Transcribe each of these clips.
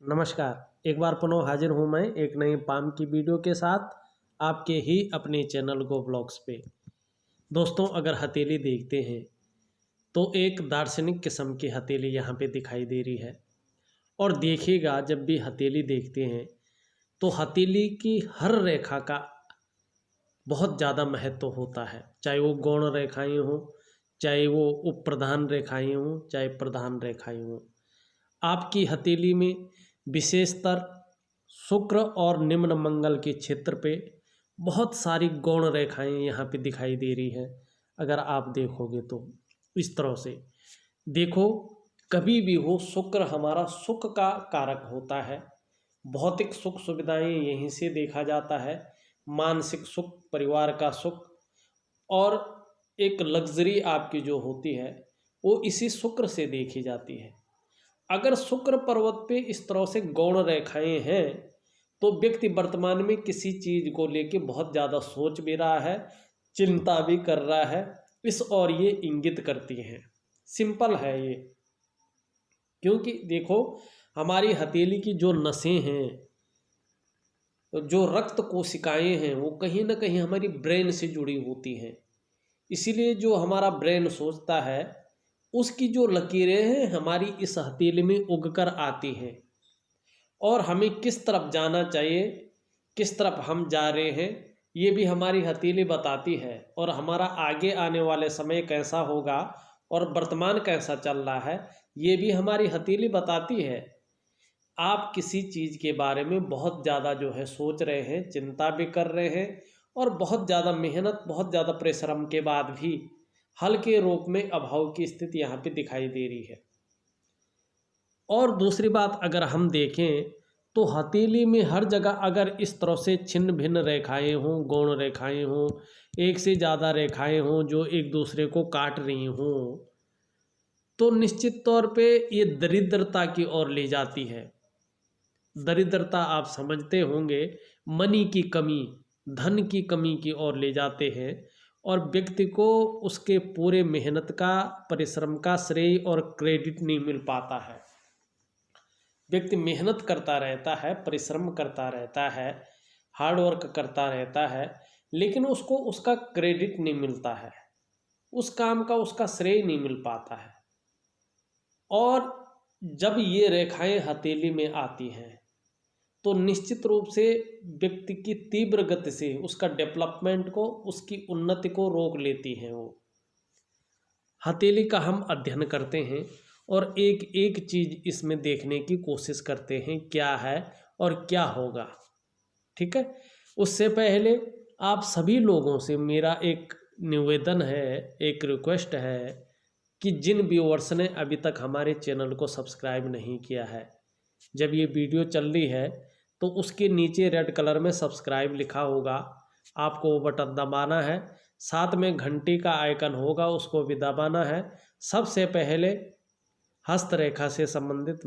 नमस्कार। एक बार पुनः हाजिर हूँ मैं एक नई पाम की वीडियो के साथ आपके ही अपने चैनल गो ब्लॉग्स पे। दोस्तों, अगर हथेली देखते हैं तो एक दार्शनिक किस्म की हथेली यहाँ पे दिखाई दे रही है। और देखिएगा, जब भी हथेली देखते हैं तो हथेली की हर रेखा का बहुत ज़्यादा महत्व होता है, चाहे वो गौण रेखाएं हों, चाहे वो उप प्रधान रेखाएं हों, चाहे प्रधान रेखाएं हों। आपकी हथेली में विशेषतर शुक्र और निम्न मंगल के क्षेत्र पे बहुत सारी गौण रेखाएं यहाँ पे दिखाई दे रही हैं। अगर आप देखोगे तो इस तरह से देखो, कभी भी हो शुक्र हमारा सुख का कारक होता है। भौतिक सुख सुविधाएं यहीं से देखा जाता है, मानसिक सुख, परिवार का सुख और एक लग्जरी आपकी जो होती है वो इसी शुक्र से देखी जाती है। अगर शुक्र पर्वत पे इस तरह से गौण रेखाएं हैं तो व्यक्ति वर्तमान में किसी चीज को लेके बहुत ज़्यादा सोच भी रहा है, चिंता भी कर रहा है, इस और ये इंगित करती हैं। सिंपल है ये, क्योंकि देखो हमारी हथेली की जो नसें हैं, जो रक्त कोशिकाएं हैं, वो कहीं ना कहीं हमारी ब्रेन से जुड़ी होती हैं। इसीलिए जो हमारा ब्रेन सोचता है उसकी जो लकीरें हैं हमारी इस हथेली में उगकर आती हैं और हमें किस तरफ जाना चाहिए, किस तरफ हम जा रहे हैं, ये भी हमारी हथेली बताती है। और हमारा आगे आने वाले समय कैसा होगा और वर्तमान कैसा चल रहा है, ये भी हमारी हथेली बताती है। आप किसी चीज़ के बारे में बहुत ज़्यादा जो है सोच रहे हैं, चिंता भी कर रहे हैं और बहुत ज़्यादा मेहनत, बहुत ज़्यादा परिश्रम के बाद भी हल के रूप में अभाव की स्थिति यहाँ पे दिखाई दे रही है। और दूसरी बात अगर हम देखें तो हथेली में हर जगह अगर इस तरह से छिन्न भिन्न रेखाएं हों, गौण रेखाएं हों, एक से ज़्यादा रेखाएं हों जो एक दूसरे को काट रही हों, तो निश्चित तौर पे ये दरिद्रता की ओर ले जाती है। दरिद्रता आप समझते होंगे, मनी की कमी, धन की कमी की ओर ले जाते हैं और व्यक्ति को उसके पूरे मेहनत का, परिश्रम का श्रेय और क्रेडिट नहीं मिल पाता है। व्यक्ति मेहनत करता रहता है, परिश्रम करता रहता है, हार्ड वर्क करता रहता है, लेकिन उसको उसका क्रेडिट नहीं मिलता है, उस काम का उसका श्रेय नहीं मिल पाता है। और जब ये रेखाएं हथेली में आती हैं तो निश्चित रूप से व्यक्ति की तीव्र गति से उसका डेवलपमेंट को, उसकी उन्नति को रोक लेती हैं। वो हथेली का हम अध्ययन करते हैं और एक एक चीज़ इसमें देखने की कोशिश करते हैं क्या है और क्या होगा। ठीक है, उससे पहले आप सभी लोगों से मेरा एक निवेदन है, एक रिक्वेस्ट है कि जिन व्यूअर्स ने अभी तक हमारे चैनल को सब्सक्राइब नहीं किया है, जब ये वीडियो चल रही है तो उसके नीचे रेड कलर में सब्सक्राइब लिखा होगा, आपको वो बटन दबाना है। साथ में घंटी का आइकन होगा, उसको भी दबाना है। सबसे पहले हस्तरेखा से संबंधित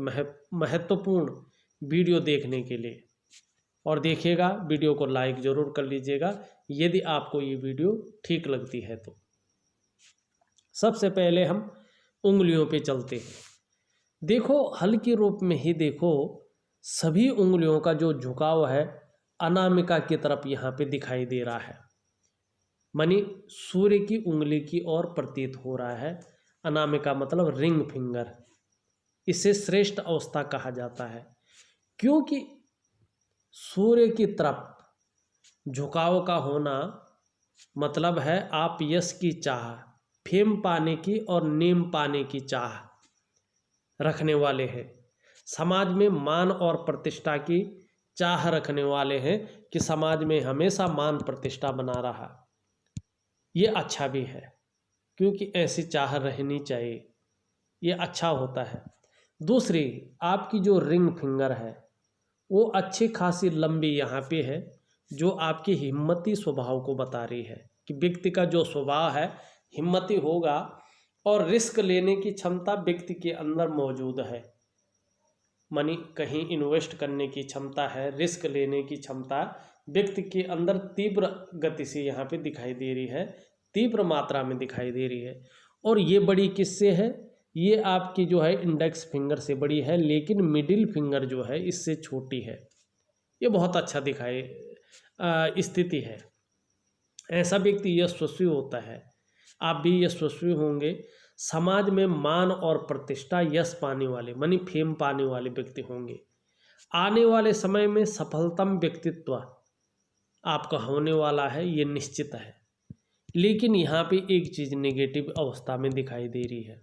महत्वपूर्ण वीडियो देखने के लिए, और देखिएगा वीडियो को लाइक ज़रूर कर लीजिएगा यदि आपको ये वीडियो ठीक लगती है तो। सबसे पहले हम उंगलियों पे चलते हैं। देखो, हल्के रूप में ही देखो, सभी उंगलियों का जो झुकाव है अनामिका की तरफ यहाँ पे दिखाई दे रहा है, मानी सूर्य की उंगली की ओर प्रतीत हो रहा है। अनामिका मतलब रिंग फिंगर, इसे श्रेष्ठ अवस्था कहा जाता है, क्योंकि सूर्य की तरफ झुकाव का होना मतलब है आप यश की चाह, फेम पाने की और नेम पाने की चाह रखने वाले हैं। समाज में मान और प्रतिष्ठा की चाह रखने वाले हैं कि समाज में हमेशा मान प्रतिष्ठा बना रहा। ये अच्छा भी है, क्योंकि ऐसी चाह रहनी चाहिए, ये अच्छा होता है। दूसरी, आपकी जो रिंग फिंगर है वो अच्छी खासी लंबी यहाँ पे है, जो आपकी हिम्मती स्वभाव को बता रही है कि व्यक्ति का जो स्वभाव है हिम्मती होगा और रिस्क लेने की क्षमता व्यक्ति के अंदर मौजूद है। मनी कहीं इन्वेस्ट करने की क्षमता है, रिस्क लेने की क्षमता व्यक्ति के अंदर तीव्र गति से यहाँ पे दिखाई दे रही है, तीव्र मात्रा में दिखाई दे रही है। और ये बड़ी किससे है? ये आपकी जो है इंडेक्स फिंगर से बड़ी है, लेकिन मिडिल फिंगर जो है इससे छोटी है। ये बहुत अच्छा दिखाई स्थिति है। ऐसा व्यक्ति यशस्वी होता है। आप भी यशस्वी होंगे। समाज में मान और प्रतिष्ठा, यश पाने वाले मानी फेम पाने वाले व्यक्ति होंगे। आने वाले समय में सफलतम व्यक्तित्व आपका होने वाला है, ये निश्चित है। लेकिन यहाँ पे एक चीज़ नेगेटिव अवस्था में दिखाई दे रही है,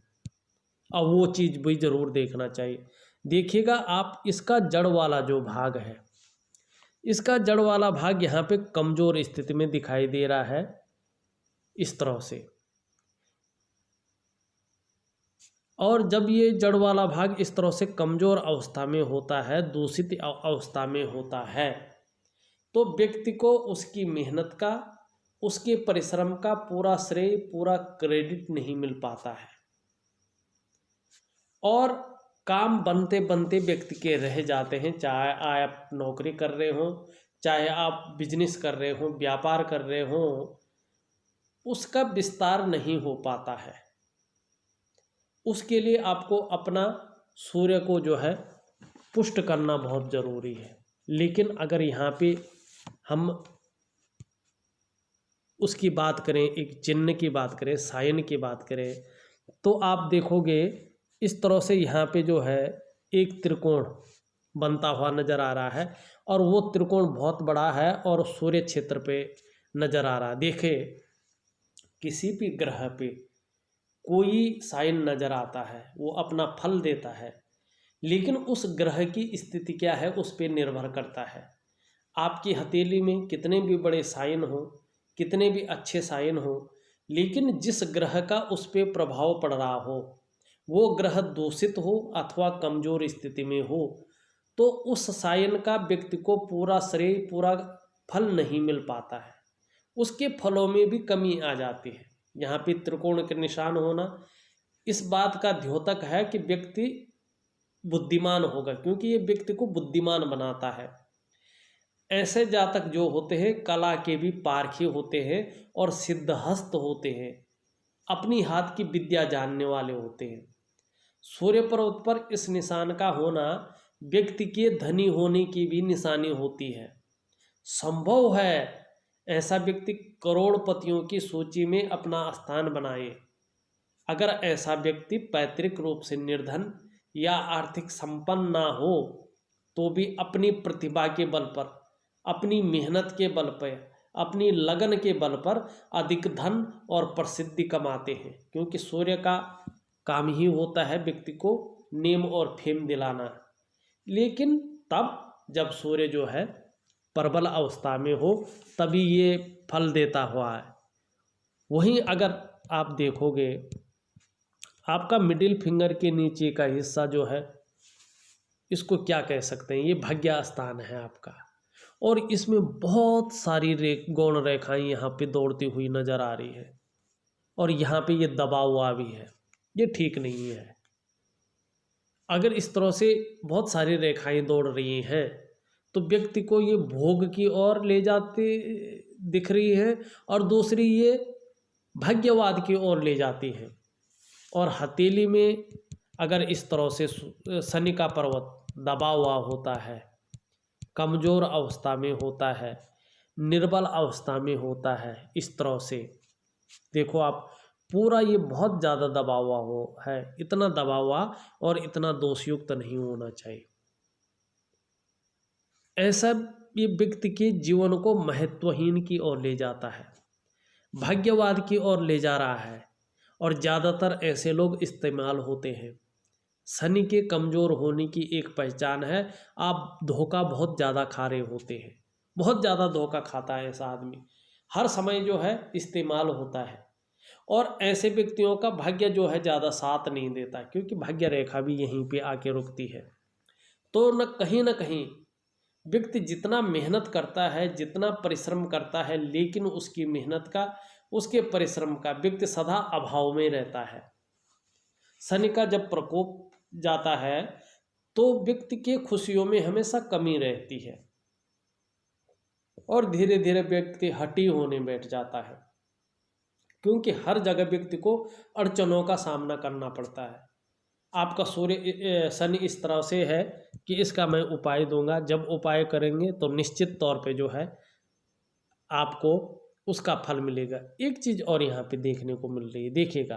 और वो चीज़ भी ज़रूर देखना चाहिए। देखिएगा आप, इसका जड़ वाला जो भाग है, इसका जड़ वाला भाग यहाँ पे कमज़ोर स्थिति में दिखाई दे रहा है इस तरह से। और जब ये जड़ वाला भाग इस तरह से कमज़ोर अवस्था में होता है, दूषित अवस्था में होता है, तो व्यक्ति को उसकी मेहनत का, उसके परिश्रम का पूरा श्रेय, पूरा क्रेडिट नहीं मिल पाता है। और काम बनते बनते व्यक्ति के रह जाते हैं। चाहे आप नौकरी कर रहे हो, चाहे आप बिजनेस कर रहे हो, व्यापार कर रहे हो, उसका विस्तार नहीं हो पाता है। उसके लिए आपको अपना सूर्य को जो है पुष्ट करना बहुत ज़रूरी है। लेकिन अगर यहाँ पे हम उसकी बात करें, एक चिन्ह की बात करें, साइन की बात करें, तो आप देखोगे इस तरह से यहाँ पे जो है एक त्रिकोण बनता हुआ नज़र आ रहा है, और वो त्रिकोण बहुत बड़ा है और सूर्य क्षेत्र पे नज़र आ रहा है। देखिए, किसी भी ग्रह पे कोई साइन नज़र आता है, वो अपना फल देता है, लेकिन उस ग्रह की स्थिति क्या है उस पर निर्भर करता है। आपकी हथेली में कितने भी बड़े साइन हो, कितने भी अच्छे साइन हो, लेकिन जिस ग्रह का उस पर प्रभाव पड़ रहा हो, वो ग्रह दूषित हो अथवा कमज़ोर स्थिति में हो, तो उस साइन का व्यक्ति को पूरा श्रेय, पूरा फल नहीं मिल पाता है। उसके फलों में भी कमी आ जाती है। यहाँ पे त्रिकोण के निशान होना इस बात का द्योतक है कि व्यक्ति बुद्धिमान होगा, क्योंकि ये व्यक्ति को बुद्धिमान बनाता है। ऐसे जातक जो होते हैं कला के भी पारखी होते हैं और सिद्धहस्त होते हैं, अपनी हाथ की विद्या जानने वाले होते हैं। सूर्य पर्वत पर इस निशान का होना व्यक्ति के धनी होने की भी निशानी होती है। संभव है ऐसा व्यक्ति करोड़पतियों की सूची में अपना स्थान बनाए। अगर ऐसा व्यक्ति पैतृक रूप से निर्धन या आर्थिक संपन्न ना हो, तो भी अपनी प्रतिभा के बल पर, अपनी मेहनत के बल पर, अपनी लगन के बल पर अधिक धन और प्रसिद्धि कमाते हैं। क्योंकि सूर्य का काम ही होता है व्यक्ति को नेम और फेम दिलाना। लेकिन तब जब सूर्य जो है प्रबल अवस्था में हो, तभी ये फल देता हुआ है। वहीं अगर आप देखोगे, आपका मिडिल फिंगर के नीचे का हिस्सा जो है, इसको क्या कह सकते हैं, ये भाग्य स्थान है आपका, और इसमें बहुत सारी गौण रेखाएं यहाँ पे दौड़ती हुई नजर आ रही है, और यहाँ पे ये दबा हुआ भी है। ये ठीक नहीं है। अगर इस तरह से बहुत सारी रेखाएं दौड़ रही हैं, तो व्यक्ति को ये भोग की ओर ले जाती दिख रही है, और दूसरी ये भाग्यवाद की ओर ले जाती है। और हथेली में अगर इस तरह से शनि का पर्वत दबा हुआ होता है, कमज़ोर अवस्था में होता है, निर्बल अवस्था में होता है, इस तरह से देखो आप, पूरा ये बहुत ज़्यादा दबा हुआ है। इतना दबा हुआ और इतना दोषयुक्त नहीं होना चाहिए। ऐसा ये व्यक्ति के जीवन को महत्वहीन की ओर ले जाता है, भाग्यवाद की ओर ले जा रहा है, और ज़्यादातर ऐसे लोग इस्तेमाल होते हैं। शनि के कमज़ोर होने की एक पहचान है, आप धोखा बहुत ज़्यादा खा रहे होते हैं। बहुत ज़्यादा धोखा खाता है ऐसा आदमी, हर समय जो है इस्तेमाल होता है। और ऐसे व्यक्तियों का भाग्य जो है ज़्यादा साथ नहीं देता, क्योंकि भाग्य रेखा भी यहीं पे आके रुकती है। तो न कहीं व्यक्ति जितना मेहनत करता है, जितना परिश्रम करता है, लेकिन उसकी मेहनत का, उसके परिश्रम का व्यक्ति सदा अभाव में रहता है। शनि का जब प्रकोप जाता है, तो व्यक्ति के खुशियों में हमेशा कमी रहती है, और धीरे धीरे व्यक्ति हठी होने बैठ जाता है, क्योंकि हर जगह व्यक्ति को अड़चनों का सामना करना पड़ता है। आपका शनि इस तरह से है कि इसका मैं उपाय दूंगा। जब उपाय करेंगे तो निश्चित तौर पे जो है आपको उसका फल मिलेगा। एक चीज़ और यहाँ पे देखने को मिल रही है, देखिएगा,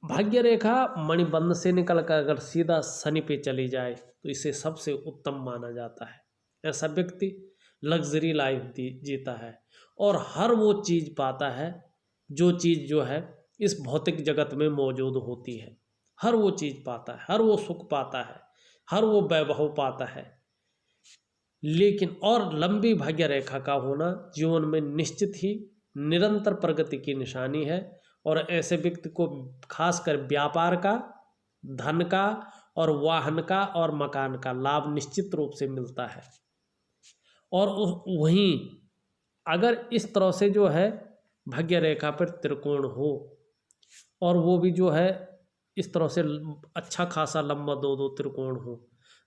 भाग्य रेखा मणिबंध से निकल कर अगर सीधा शनि पे चली जाए तो इसे सबसे उत्तम माना जाता है। ऐसा व्यक्ति लग्जरी लाइफ जीता है और हर वो चीज़ पाता है जो चीज़ जो है इस भौतिक जगत में मौजूद होती है। हर वो चीज़ पाता है, हर वो सुख पाता है, हर वो वैभव पाता है। लेकिन और लंबी भाग्य रेखा का होना जीवन में निश्चित ही निरंतर प्रगति की निशानी है और ऐसे व्यक्ति को खासकर व्यापार का, धन का और वाहन का और मकान का लाभ निश्चित रूप से मिलता है। और वहीं अगर इस तरह से जो है भाग्य रेखा पर त्रिकोण हो और वो भी जो है इस तरह से अच्छा खासा लंबा 2-2 त्रिकोण हो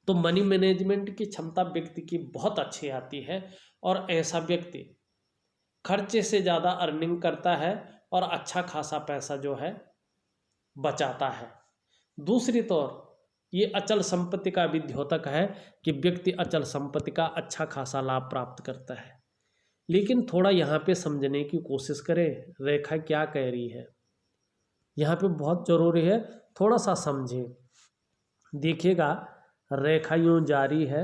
तो मनी मैनेजमेंट की क्षमता व्यक्ति की बहुत अच्छी आती है और ऐसा व्यक्ति खर्चे से ज़्यादा अर्निंग करता है और अच्छा खासा पैसा जो है बचाता है। दूसरी तौर ये अचल संपत्ति का भी द्योतक है कि व्यक्ति अचल संपत्ति का अच्छा खासा लाभ प्राप्त करता है। लेकिन थोड़ा यहाँ पे समझने की कोशिश करें रेखा क्या कह रही है, यहाँ पे बहुत ज़रूरी है, थोड़ा सा समझें। देखिएगा रेखा यूँ जारी है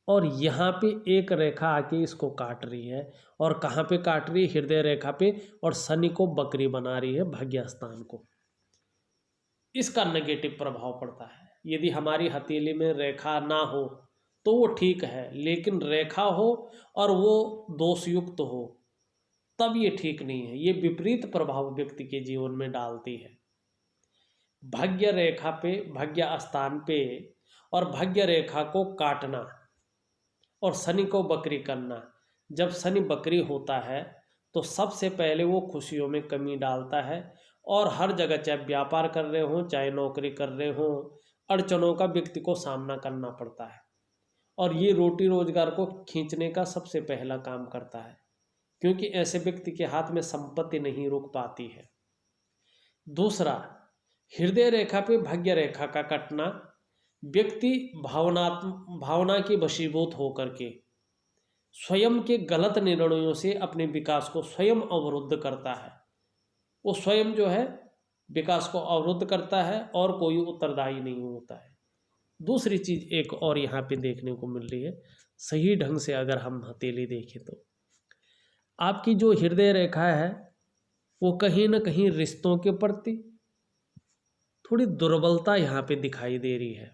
और यहाँ पे एक रेखा आके इसको काट रही है और कहाँ पे काट रही है, हृदय रेखा पे, और शनि को बकरी बना रही है भाग्य स्थान को। इसका नेगेटिव प्रभाव पड़ता है। यदि हमारी हथेली में रेखा ना हो तो वो ठीक है, लेकिन रेखा हो और वो दोषयुक्त हो तब ये ठीक नहीं है। ये विपरीत प्रभाव व्यक्ति के जीवन में डालती है। भाग्य रेखा पे, भाग्य स्थान पे और भाग्य रेखा को काटना और शनि को बकरी करना। जब शनि बकरी होता है तो सबसे पहले वो खुशियों में कमी डालता है और हर जगह, चाहे व्यापार कर रहे हों चाहे नौकरी कर रहे हों, अड़चनों का व्यक्ति को सामना करना पड़ता है और ये रोटी रोजगार को खींचने का सबसे पहला काम करता है, क्योंकि ऐसे व्यक्ति के हाथ में संपत्ति नहीं रुक पाती है। दूसरा, हृदय रेखा पे भाग्य रेखा का कटना, व्यक्ति भावना की वशीभूत होकर के स्वयं के गलत निर्णयों से अपने विकास को स्वयं अवरुद्ध करता है। वो स्वयं जो है विकास को अवरुद्ध करता है और कोई उत्तरदायी नहीं होता है। दूसरी चीज़ एक और यहाँ पे देखने को मिल रही है, सही ढंग से अगर हम हथेली देखें तो आपकी जो हृदय रेखा है वो कहीं ना कहीं रिश्तों के प्रति थोड़ी दुर्बलता यहाँ पे दिखाई दे रही है।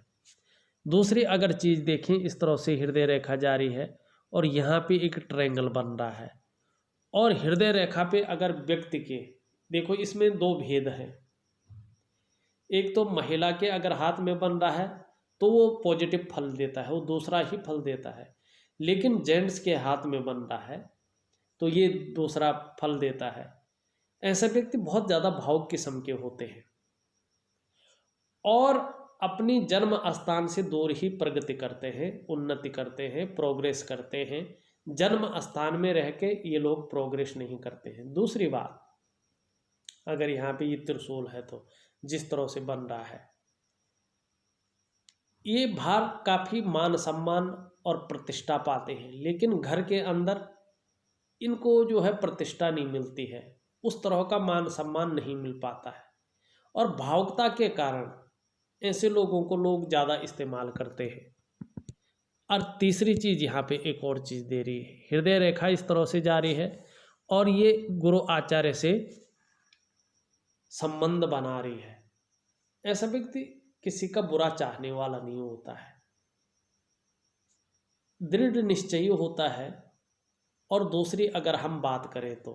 दूसरी अगर चीज़ देखें, इस तरह से हृदय रेखा जारी है और यहाँ पे एक ट्रायंगल बन रहा है और हृदय रेखा पे अगर व्यक्ति के, देखो इसमें दो भेद हैं। एक तो महिला के अगर हाथ में बन रहा है तो वो पॉजिटिव फल देता है, वो दूसरा ही फल देता है, लेकिन जेंट्स के हाथ में बन रहा है तो ये दूसरा फल देता है। ऐसे व्यक्ति बहुत ज़्यादा भावुक किस्म के होते हैं और अपनी जन्म स्थान से दूर ही प्रगति करते हैं, उन्नति करते हैं, प्रोग्रेस करते हैं। जन्म स्थान में रह के ये लोग प्रोग्रेस नहीं करते हैं। दूसरी बात, अगर यहाँ पे ये त्रिशूल है तो जिस तरह से बन रहा है, ये भार काफ़ी मान सम्मान और प्रतिष्ठा पाते हैं, लेकिन घर के अंदर इनको जो है प्रतिष्ठा नहीं मिलती है, उस तरह का मान सम्मान नहीं मिल पाता है और भावुकता के कारण ऐसे लोगों को लोग ज़्यादा इस्तेमाल करते हैं। और तीसरी चीज़ यहाँ पे एक और चीज़ दे रही है, हृदय रेखा इस तरह से जा रही है और ये गुरु आचार्य से संबंध बना रही है। ऐसा व्यक्ति किसी का बुरा चाहने वाला नहीं होता है, दृढ़ निश्चयी होता है। और दूसरी अगर हम बात करें तो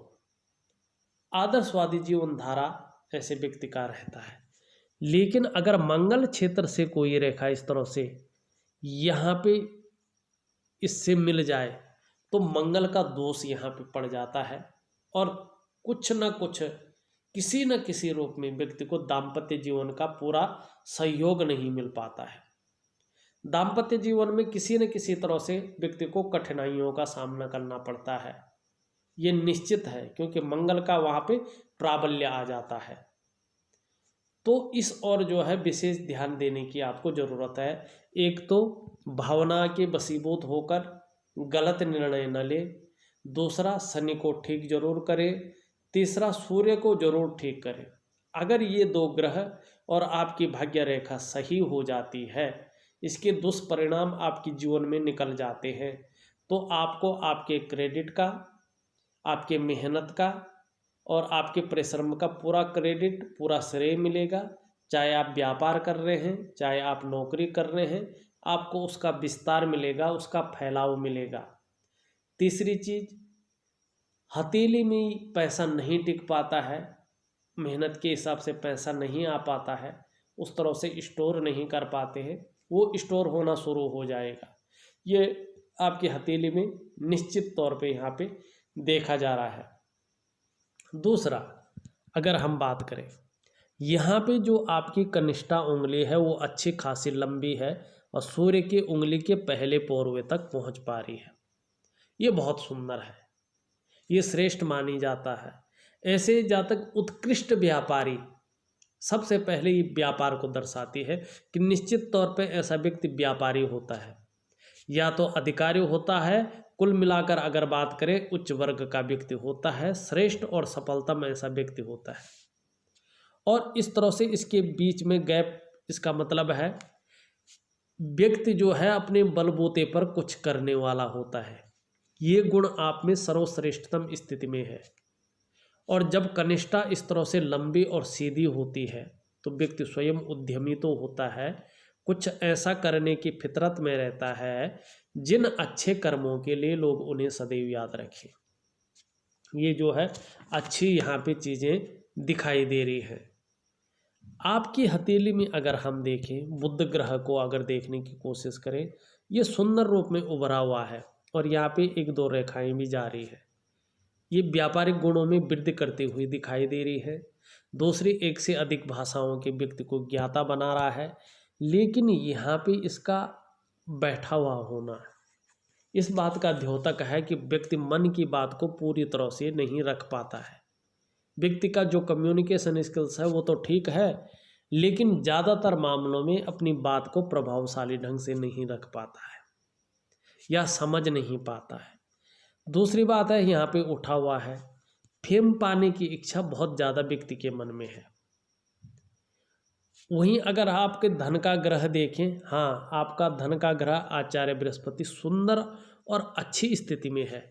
आदर्शवादी जीवन धारा ऐसे व्यक्ति का रहता है। लेकिन अगर मंगल क्षेत्र से कोई रेखा इस तरह से यहाँ पे इससे मिल जाए तो मंगल का दोष यहाँ पे पड़ जाता है और कुछ न कुछ, किसी न किसी रूप में व्यक्ति को दाम्पत्य जीवन का पूरा सहयोग नहीं मिल पाता है। दाम्पत्य जीवन में किसी न किसी तरह से व्यक्ति को कठिनाइयों का सामना करना पड़ता है, ये निश्चित है, क्योंकि मंगल का वहाँ पे प्राबल्य आ जाता है। तो इस और जो है विशेष ध्यान देने की आपको ज़रूरत है। एक तो भावना के वशीभूत होकर गलत निर्णय न ले, दूसरा शनि को ठीक जरूर करे, तीसरा सूर्य को जरूर ठीक करे। अगर ये दो ग्रह और आपकी भाग्य रेखा सही हो जाती है, इसके दुष्परिणाम आपके जीवन में निकल जाते हैं, तो आपको आपके क्रेडिट का, आपके मेहनत का और आपके परिश्रम का पूरा क्रेडिट, पूरा श्रेय मिलेगा। चाहे आप व्यापार कर रहे हैं, चाहे आप नौकरी कर रहे हैं, आपको उसका विस्तार मिलेगा, उसका फैलाव मिलेगा। तीसरी चीज, हथेली में पैसा नहीं टिक पाता है, मेहनत के हिसाब से पैसा नहीं आ पाता है, उस तरह से स्टोर नहीं कर पाते हैं, वो स्टोर होना शुरू हो जाएगा। ये आपकी हथेली में निश्चित तौर पे यहाँ पे देखा जा रहा है। दूसरा, अगर हम बात करें, यहाँ पे जो आपकी कनिष्ठा उंगली है वो अच्छी खासी लंबी है और सूर्य की उंगली के पहले पोरवे तक पहुँच पा रही है। ये बहुत सुंदर है, ये श्रेष्ठ मानी जाता है। ऐसे जातक उत्कृष्ट व्यापारी, सबसे पहले ये व्यापार को दर्शाती है कि निश्चित तौर पे ऐसा व्यक्ति व्यापारी होता है, या तो अधिकारी होता है, कुल मिलाकर अगर बात करें उच्च वर्ग का व्यक्ति होता है, श्रेष्ठ और सफलतम ऐसा व्यक्ति होता है। और इस तरह से इसके बीच में गैप, इसका मतलब है व्यक्ति जो है अपने बलबूते पर कुछ करने वाला होता है। ये गुण आप में सर्वश्रेष्ठतम स्थिति में है। और जब कनिष्ठा इस तरह से लंबी और सीधी होती है तो व्यक्ति स्वयं उद्यमी तो होता है, कुछ ऐसा करने की फितरत में रहता है जिन अच्छे कर्मों के लिए लोग उन्हें सदैव याद रखें। ये जो है अच्छी यहाँ पे चीज़ें दिखाई दे रही हैं। आपकी हथेली में अगर हम देखें, बुध ग्रह को अगर देखने की कोशिश करें, ये सुंदर रूप में उभरा हुआ है और यहाँ पे एक दो रेखाएं भी जा रही है। ये व्यापारिक गुणों में वृद्धि करती हुई दिखाई दे रही है। दूसरी, एक से अधिक भाषाओं के व्यक्ति को ज्ञाता बना रहा है। लेकिन यहाँ पे इसका बैठा हुआ होना इस बात का द्योतक है कि व्यक्ति मन की बात को पूरी तरह से नहीं रख पाता है। व्यक्ति का जो कम्युनिकेशन स्किल्स है वो तो ठीक है, लेकिन ज़्यादातर मामलों में अपनी बात को प्रभावशाली ढंग से नहीं रख पाता है या समझ नहीं पाता है। दूसरी बात है, यहाँ पे उठा हुआ है, फेम पाने की इच्छा बहुत ज़्यादा व्यक्ति के मन में है। वहीं अगर आपके धन का ग्रह देखें, हाँ, आपका धन का ग्रह आचार्य बृहस्पति सुंदर और अच्छी स्थिति में है।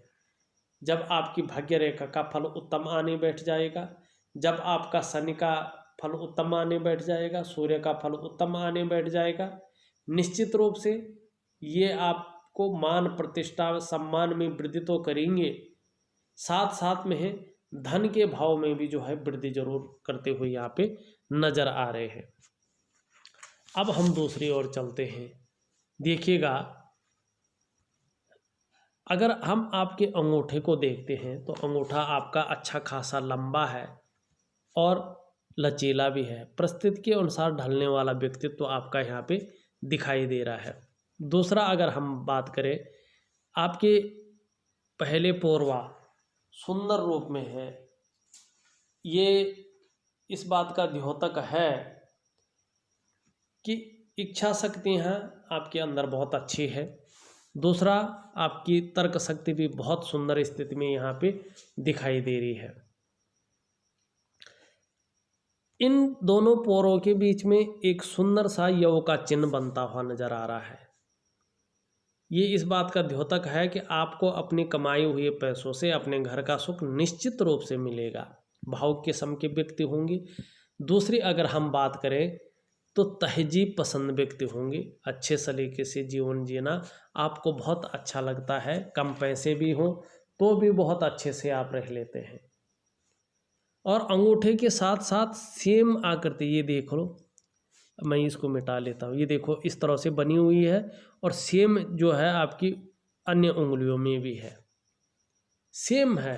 जब आपकी भाग्य रेखा का फल उत्तम आने बैठ जाएगा, जब आपका शनि का फल उत्तम आने बैठ जाएगा, सूर्य का फल उत्तम आने बैठ जाएगा, निश्चित रूप से ये आपको मान प्रतिष्ठा सम्मान में वृद्धि तो करेंगे, साथ साथ में है धन के भाव में भी जो है वृद्धि जरूर करते हुए यहाँ पे नजर आ रहे हैं। अब हम दूसरी ओर चलते हैं। देखिएगा, अगर हम आपके अंगूठे को देखते हैं तो अंगूठा आपका अच्छा खासा लंबा है और लचीला भी है। परिस्थिति के अनुसार ढलने वाला व्यक्तित्व तो आपका यहाँ पे दिखाई दे रहा है। दूसरा, अगर हम बात करें, आपके पहले पोरवा सुंदर रूप में है। ये इस बात का द्योतक है कि इच्छा शक्ति यहाँ आपके अंदर बहुत अच्छी है। दूसरा, आपकी तर्क शक्ति भी बहुत सुंदर स्थिति में यहाँ पे दिखाई दे रही है। इन दोनों पोरों के बीच में एक सुंदर सा यव का चिन्ह बनता हुआ नजर आ रहा है। ये इस बात का द्योतक है कि आपको अपनी कमाई हुए पैसों से अपने घर का सुख निश्चित रूप से मिलेगा। भावुक किस्म के व्यक्ति होंगे। दूसरी, अगर हम बात करें तो तहजीब पसंद व्यक्ति होंगे। अच्छे सलीके से जीवन जीना आपको बहुत अच्छा लगता है। कम पैसे भी हों तो भी बहुत अच्छे से आप रह लेते हैं। और अंगूठे के साथ साथ सेम आकृति, ये देख लो, मैं इसको मिटा लेता हूँ। ये देखो, इस तरह से बनी हुई है और सेम जो है आपकी अन्य उंगलियों में भी है, सेम है।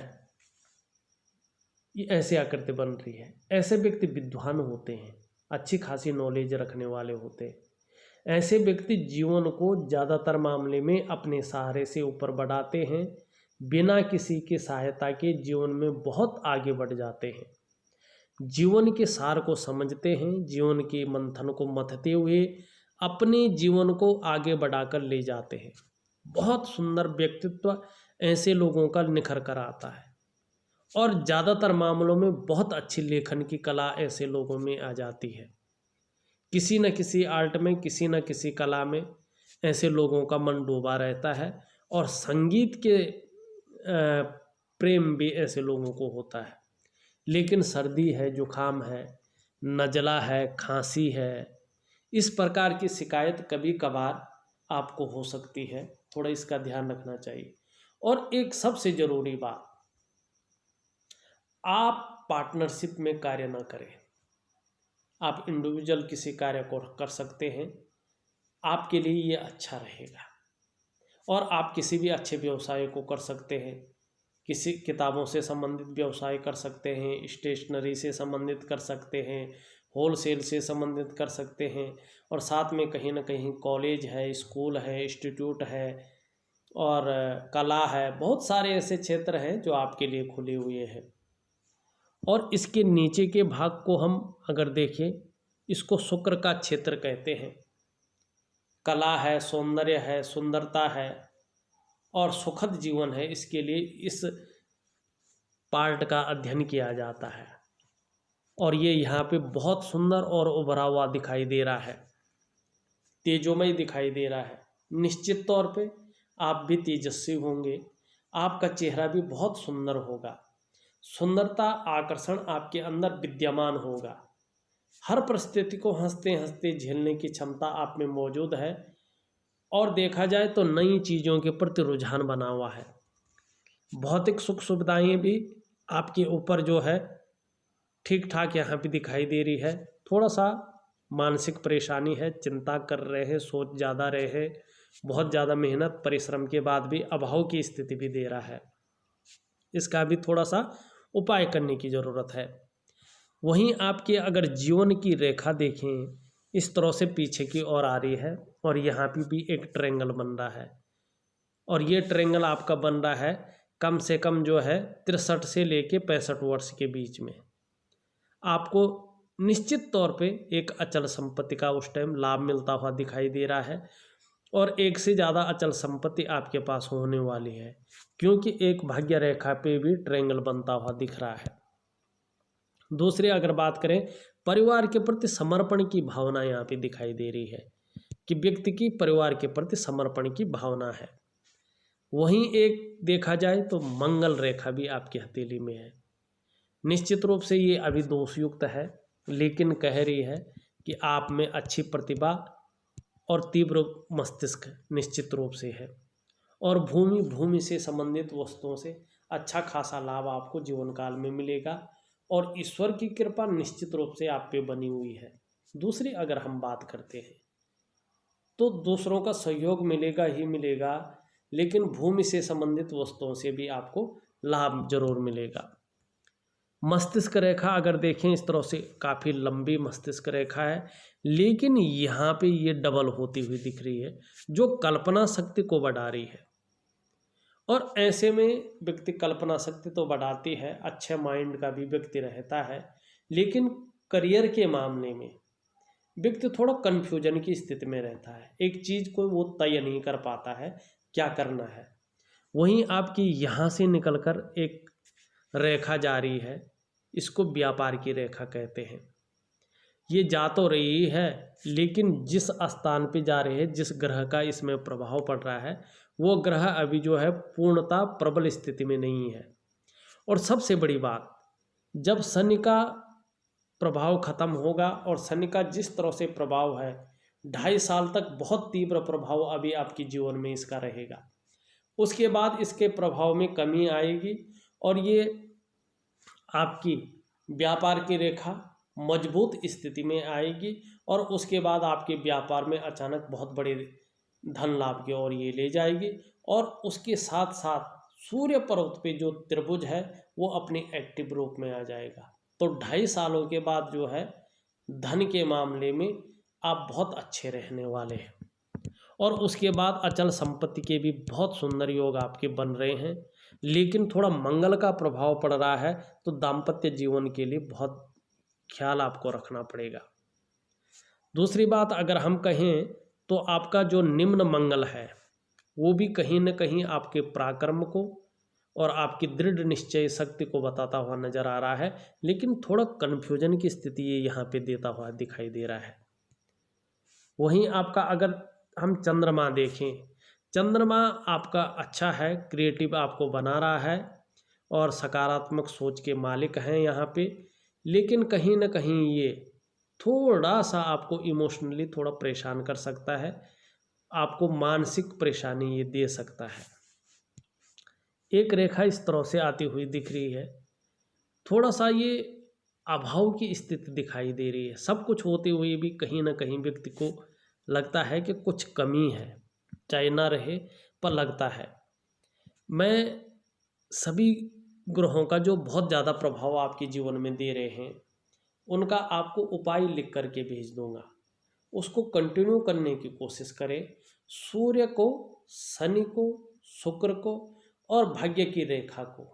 ये ऐसे आकृति बन रही है। ऐसे व्यक्ति विद्वान होते हैं, अच्छी खासी नॉलेज रखने वाले होते हैं। ऐसे व्यक्ति जीवन को ज़्यादातर मामले में अपने सहारे से ऊपर बढ़ाते हैं, बिना किसी की सहायता के जीवन में बहुत आगे बढ़ जाते हैं। जीवन के सार को समझते हैं, जीवन के मंथन को मथते हुए अपने जीवन को आगे बढ़ाकर ले जाते हैं। बहुत सुंदर व्यक्तित्व ऐसे लोगों का निखर कर आता है और ज़्यादातर मामलों में बहुत अच्छी लेखन की कला ऐसे लोगों में आ जाती है। किसी न किसी आर्ट में, किसी न किसी कला में ऐसे लोगों का मन डूबा रहता है और संगीत के प्रेम भी ऐसे लोगों को होता है। लेकिन सर्दी है, जुखाम है, नज़ला है, खांसी है, इस प्रकार की शिकायत कभी कभार आपको हो सकती है, थोड़ा इसका ध्यान रखना चाहिए। और एक सबसे ज़रूरी बात, आप पार्टनरशिप में कार्य ना करें। आप इंडिविजुअल किसी कार्य को कर सकते हैं, आपके लिए ये अच्छा रहेगा। और आप किसी भी अच्छे व्यवसाय को कर सकते हैं, किसी किताबों से संबंधित व्यवसाय कर सकते हैं, स्टेशनरी से संबंधित कर सकते हैं, होलसेल से संबंधित कर सकते हैं, और साथ में कहीं ना कहीं कॉलेज है, स्कूल है, इंस्टीट्यूट है और कला है, बहुत सारे ऐसे क्षेत्र हैं जो आपके लिए खुले हुए हैं। और इसके नीचे के भाग को हम अगर देखें, इसको शुक्र का क्षेत्र कहते हैं। कला है, सौंदर्य है, सुंदरता है और सुखद जीवन है, इसके लिए इस पार्ट का अध्ययन किया जाता है। और ये यहाँ पे बहुत सुंदर और उभरा हुआ दिखाई दे रहा है, तेजोमय दिखाई दे रहा है। निश्चित तौर पे आप भी तेजस्वी होंगे, आपका चेहरा भी बहुत सुंदर होगा, सुंदरता, आकर्षण आपके अंदर विद्यमान होगा। हर परिस्थिति को हंसते हंसते झेलने की क्षमता आप में मौजूद है। और देखा जाए तो नई चीज़ों के प्रति रुझान बना हुआ है। भौतिक सुख सुविधाएं भी आपके ऊपर जो है ठीक ठाक यहाँ पे दिखाई दे रही है। थोड़ा सा मानसिक परेशानी है, चिंता कर रहे हैं, सोच ज़्यादा रहे हैं, बहुत ज़्यादा मेहनत परिश्रम के बाद भी अभाव की स्थिति भी दे रहा है। इसका भी थोड़ा सा उपाय करने की ज़रूरत है। वहीं आपके अगर जीवन की रेखा देखें, इस तरह से पीछे की ओर आ रही है और यहाँ पे भी एक ट्रायंगल बन रहा है। और ये ट्रायंगल आपका बन रहा है कम से कम जो है 63 से लेके 65 वर्ष के बीच में। आपको निश्चित तौर पे एक अचल संपत्ति का उस टाइम लाभ मिलता हुआ दिखाई दे रहा है और एक से ज़्यादा अचल संपत्ति आपके पास होने वाली है, क्योंकि एक भाग्य रेखा पे भी ट्रायंगल बनता हुआ दिख रहा है। दूसरी अगर बात करें, परिवार के प्रति समर्पण की भावना यहाँ पे दिखाई दे रही है कि व्यक्ति की परिवार के प्रति समर्पण की भावना है। वहीं एक देखा जाए तो मंगल रेखा भी आपकी हथेली में है। निश्चित रूप से ये अभी दोषयुक्त है, लेकिन कह रही है कि आप में अच्छी प्रतिभा और तीव्र मस्तिष्क निश्चित रूप से है। और भूमि से संबंधित वस्तुओं से अच्छा खासा लाभ आपको जीवन काल में मिलेगा और ईश्वर की कृपा निश्चित रूप से आप पे बनी हुई है। दूसरी अगर हम बात करते हैं तो दूसरों का सहयोग मिलेगा ही मिलेगा, लेकिन भूमि से संबंधित वस्तुओं से भी आपको लाभ जरूर मिलेगा। मस्तिष्क रेखा अगर देखें, इस तरह से काफ़ी लंबी मस्तिष्क रेखा है, लेकिन यहाँ पे ये डबल होती हुई दिख रही है, जो कल्पना शक्ति को बढ़ा रही है। और ऐसे में व्यक्ति कल्पना शक्ति तो बढ़ाती है, अच्छे माइंड का भी व्यक्ति रहता है, लेकिन करियर के मामले में व्यक्ति थोड़ा कन्फ्यूजन की स्थिति में रहता है। एक चीज़ को वो तय नहीं कर पाता है क्या करना है। वहीं आपकी यहाँ से निकलकर एक रेखा जा रही है, इसको व्यापार की रेखा कहते हैं। ये जा तो रही है, लेकिन जिस स्थान पे जा रही है, जिस ग्रह का इसमें प्रभाव पड़ रहा है, वो ग्रह अभी जो है पूर्णतः प्रबल स्थिति में नहीं है। और सबसे बड़ी बात, जब शनि का प्रभाव खत्म होगा, और शनि का जिस तरह से प्रभाव है 2.5 साल तक बहुत तीव्र प्रभाव अभी आपके जीवन में इसका रहेगा। उसके बाद इसके प्रभाव में कमी आएगी और ये आपकी व्यापार की रेखा मजबूत स्थिति में आएगी और उसके बाद आपके व्यापार में अचानक बहुत बड़े धन लाभ की ओर ये ले जाएगी। और उसके साथ साथ सूर्य पर्वत पे जो त्रिभुज है वो अपने एक्टिव रूप में आ जाएगा। तो 2.5 सालों के बाद जो है धन के मामले में आप बहुत अच्छे रहने वाले हैं। और उसके बाद अचल संपत्ति के भी बहुत सुंदर योग आपके बन रहे हैं, लेकिन थोड़ा मंगल का प्रभाव पड़ रहा है, तो दाम्पत्य जीवन के लिए बहुत ख्याल आपको रखना पड़ेगा। दूसरी बात अगर हम कहें तो आपका जो निम्न मंगल है वो भी कहीं न कहीं आपके पराक्रम को और आपकी दृढ़ निश्चय शक्ति को बताता हुआ नजर आ रहा है, लेकिन थोड़ा कन्फ्यूजन की स्थिति ये यहाँ पे देता हुआ दिखाई दे रहा है। वहीं आपका अगर हम चंद्रमा देखें, चंद्रमा आपका अच्छा है, क्रिएटिव आपको बना रहा है और सकारात्मक सोच के मालिक हैं यहाँ पे, लेकिन कहीं ना कहीं ये थोड़ा सा आपको इमोशनली थोड़ा परेशान कर सकता है, आपको मानसिक परेशानी ये दे सकता है। एक रेखा इस तरह से आती हुई दिख रही है, थोड़ा सा ये अभाव की स्थिति दिखाई दे रही है। सब कुछ होते हुए भी कहीं ना कहीं व्यक्ति को लगता है कि कुछ कमी है, चाहे ना रहे पर लगता है। मैं सभी ग्रहों का जो बहुत ज़्यादा प्रभाव आपके जीवन में दे रहे हैं उनका आपको उपाय लिख करके भेज दूंगा, उसको कंटिन्यू करने की कोशिश करें। सूर्य को, शनि को, शुक्र को और भाग्य की रेखा को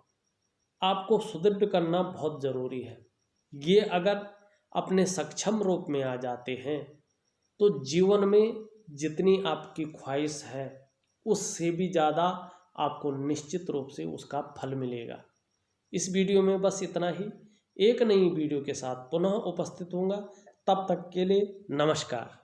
आपको सुदृढ़ करना बहुत ज़रूरी है। ये अगर अपने सक्षम रूप में आ जाते हैं तो जीवन में जितनी आपकी ख्वाहिश है उससे भी ज़्यादा आपको निश्चित रूप से उसका फल मिलेगा। इस वीडियो में बस इतना ही। एक नई वीडियो के साथ पुनः उपस्थित होऊंगा, तब तक के लिए नमस्कार।